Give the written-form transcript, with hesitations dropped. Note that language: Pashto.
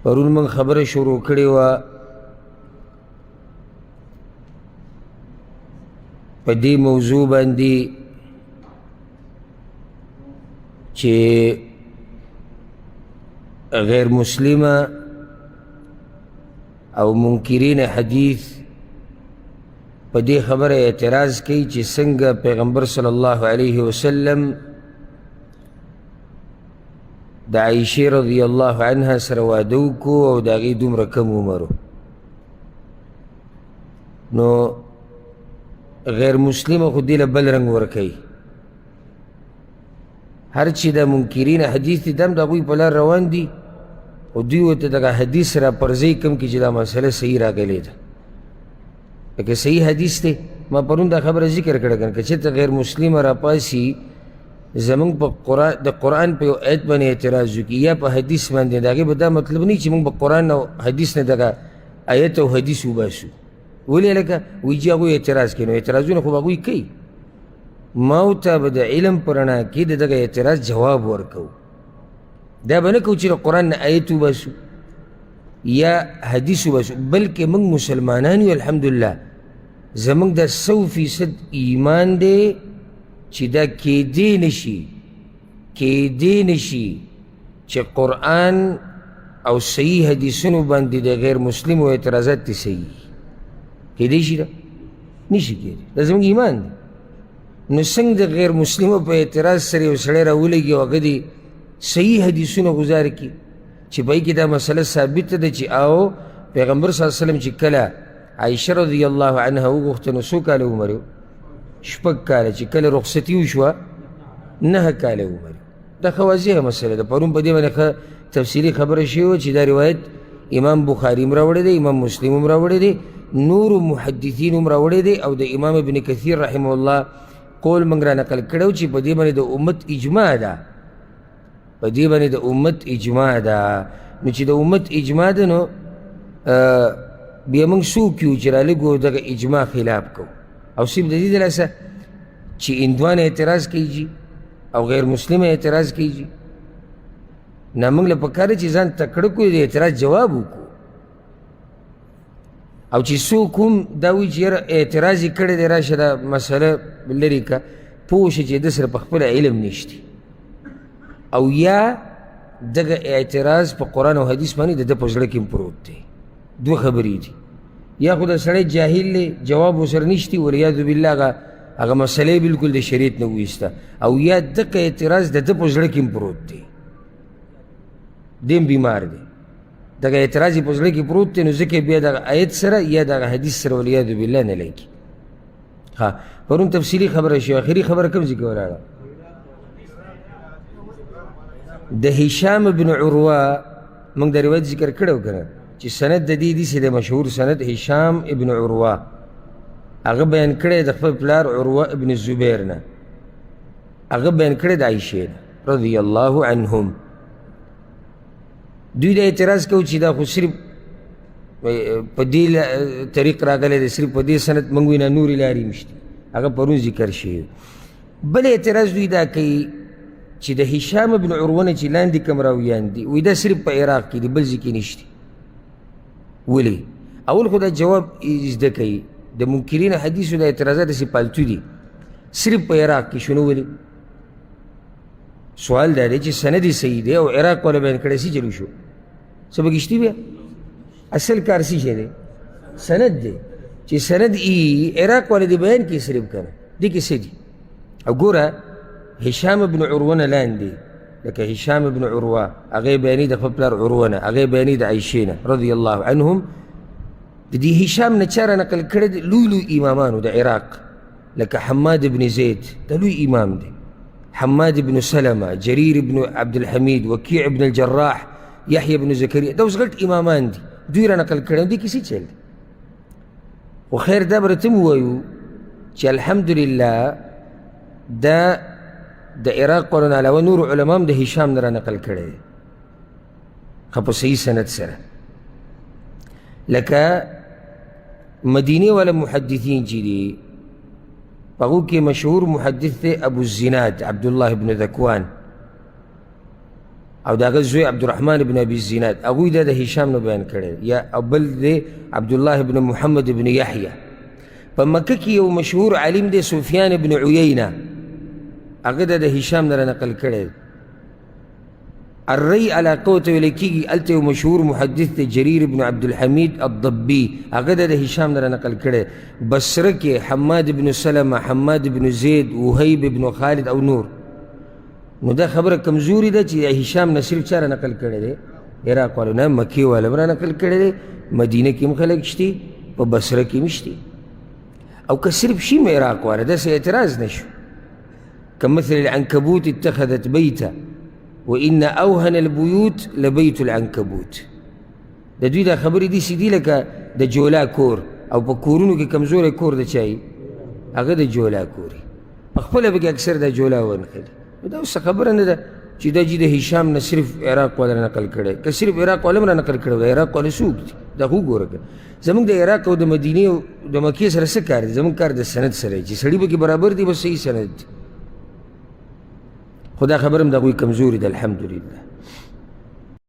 پرون من خبره شروع کړې وه په دې موضوع باندې چې غیر مسلمه او منکرین حدیث په دې خبره اعتراض کوي چې څنګه پیغمبر صلی الله علیه وسلم د عایشې رضی الله عنها سره واده وکړو او د هغې دومره کم عمر نو غیر مسلمه خو دې له بل رنګ ورکوي هر چې د منکرین حدیث دي دا هم د هغوی په لار روان دي او دوی ورته دغه حدیث را پرځوي کوم کې چې دا مسله صحیح راغلې ده لکه صحیح حدیث دی ما پرون دا خبره ذکر کړه که چېرته غیر مسلمه راپاسي زمونږ په د قرآن په یو آیت باندې اعتراض وکړي یا په حدیث باندې د هغې به دا مطلب نه چې موږ په قرآن او حدیث نه دغه آیت او حدیث وباسو ولې لکه وایي چې هغوی اعتراض کوي نو اعتراضونه خو به هغوی کوي ما او ته به د علم په رڼا کې د دغه اعتراض جواب ورکوو دا به نه کوو چې د قرآن نه آیت وباسو یا حدیث وباسو بلکې موږ مسلمانان یو الحمدلله زموږ دا 100% ایمان دی چې دا کیدی نشي چې قرآن او صحیح حدیثونو باندې د غیر مسلمو اعتراضات دي صحیح کیدی شي دا نشي کیدی دا زموږ ایمان دی نو څنګه د غیر مسلمو په اعتراض سره یو سړی راولګي او هغه دې صحیح حدیثونه گزار کی چې په کې دا مسله ثابته ده چې او پیغمبر صلی الله علیه وسلم چې کله عایشه رضی الله عنها وغوښته نو څو کاله عمر یې 6 کاله چې کله رخصتي وشوه 9 کاله عمر دا خو واضحه مسله ده پرون په دې باندې تفصیلي خبره شوې وه چې دا روایت امام بخاري هم راوړی دی امام مسلم هم راوړی دی نور محدثین هم راوړی دی او د امام ابن کثیر رحمه الله قول موږ را نقل کړی چې په دې باندې د امت اجماع ده په دې باندې د امت اجماع ده نو چې د امت اجماع ده نو بیا موږ څوک یو چې رالګو دغه اجماع خلاف کوو او صرف د دې دلاسه چې هندوان اعتراض کیږي او غیر مسلم اعتراض کیږي نه موږ له پکار چې ځان تکړه کړو د اعتراض جواب وکړو او چې څوک هم دا وایي چې یاره اعتراض یې کړی دی راشه دا مسله لرې که پوه شه چې د سره په خپله علم نشته او یا دغه اعتراض په قرآن او حدیث باندې د ده په زړه کې هم پروت دی دوه خبرې دي یا خو د سړی جاهل دی جواب ورسره نشتي والعیاذ بالله هغه مسلې بلکل د شریعت نه وایسته او یا دغه اعتراض د ده په زړه کې هم پروت دی دی هم بیمار دی دغه اعتراض یې په زړه کې پروت دی نو ځکه بیا دغه آیت سره یا دغه حدیث سره والعیاذ بالله نه لګي ها پرون تفصیلي خبره شوه اخري خبره کوم ځای کې ولاړه د هشام بن عروه موږ د روایت ذکر کړی و که نه چې سند د دې داسې د مشهور سند هشام ابن عروه هغه بیان کړی د خپل پلار عروه ابن الزبیر نه هغه بیان کړی د عایشې نه رضی الله عنهم دوی د اعتراض کوو چې دا خو صرف په دې طریق راغلی دی صرف په دې سند موږ وینه نورې لارې مشتي هغه پرون ذکر شوي بل اعتراض دوی دا کوي چې د هشام بن عروه نه چې لاندې کوم راویان دي وایي دا صرف په عراق کې دي بل ځای کې نشته ولې اول خو دا جواب زده کوي د منکرین حدیثو د اعتراضات داسې پالتو دي صرف په عراق کې شنو ولې سوال دا دی چې سند یې صحیح دی او عراق والا بیان کړی څه چلو شو څه بګشتي بیا اصل کار څه شی دی سند دی چې سند ای عراق والا دی بیان کړي صرف که نه دې کې څه دي او ګوره هشام بن عروه نه لاندې لکه هشام بن عروه هغې بیانوي د خپل پلار عروه نه هغې بیانوي د عایشې نه رضی الله عنهم د دې هشام نه چا را نقل کړی دی لوی امامانو د عراق لکه حماد بن زید دا لوی امام دی حماد بن سلمه جرير بن عبد الحميد وكيع بن الجراح يحيى بن زكريا دا اوس غټ امامان دي دوی را نقل کړی دي کسی چل دی خو خیر دا به راته ووایو چې الحمدلله دا د عراق قرآن علاوه نور علما هم د هشام نه را نقل کړی دی خو په صحیح سند سره لکه مدینې والا محدثین چې دي په هغو کې مشهور محدث دی ابو الزناد عبدالله بن ذکوان او د هغه زوی عبدالرحمن بن ابي الزناد هغوی دا د هشام نه بیان کړی یا او بل دی عبدالله بن محمد بن یحیی په مکه کې یو مشهور عالم دی سفیان بن عیینه هغه دا د هشام نه رانقل کړی الري علاقه ورته ویل کېږي هلته یو مشهور محدث دی جریر بن عبدالحمید الضبي هغه دا د هشام نه رانقل کړی بصره کې حماد بن سلمه حماد بن زید وهیب بن خالد او نور نو دا خبره کمزوري ده چې هشام نه صرف چا رانقل کړی دی عراق والو نه مکې والا هم رانقل کړی دی مدینه کې هم خلک شتي په بصره کې هم شتي او که صرف شي م عراق والا داسې اعتراض نه شو كمثل العنكبوت اتخذت بيتا وإن أوهن البيوت لبيت العنكبوت د دوی دا خبرې دي سیدي لکه د جولا کور او په کورونو کې کمزوری کور د چای هغه د جولا کوري په خپله پکې اکثر دا جولا ونښلي دا اوس خبره نه ده چې دا چې د هشام نه صرف عراق والا نقل کړی که صرف عراق والا هم را نقل کړی د عراق والا څوک دي دا خو وګوره که زموږ د عراق او د مدینې او د مکې سره څه کار دی زموږ کار د سند سره چې سړي پکې برابر دي بس صحیح سند دي خو دا خبره هم د هغوی کمزوري ده الحمدلله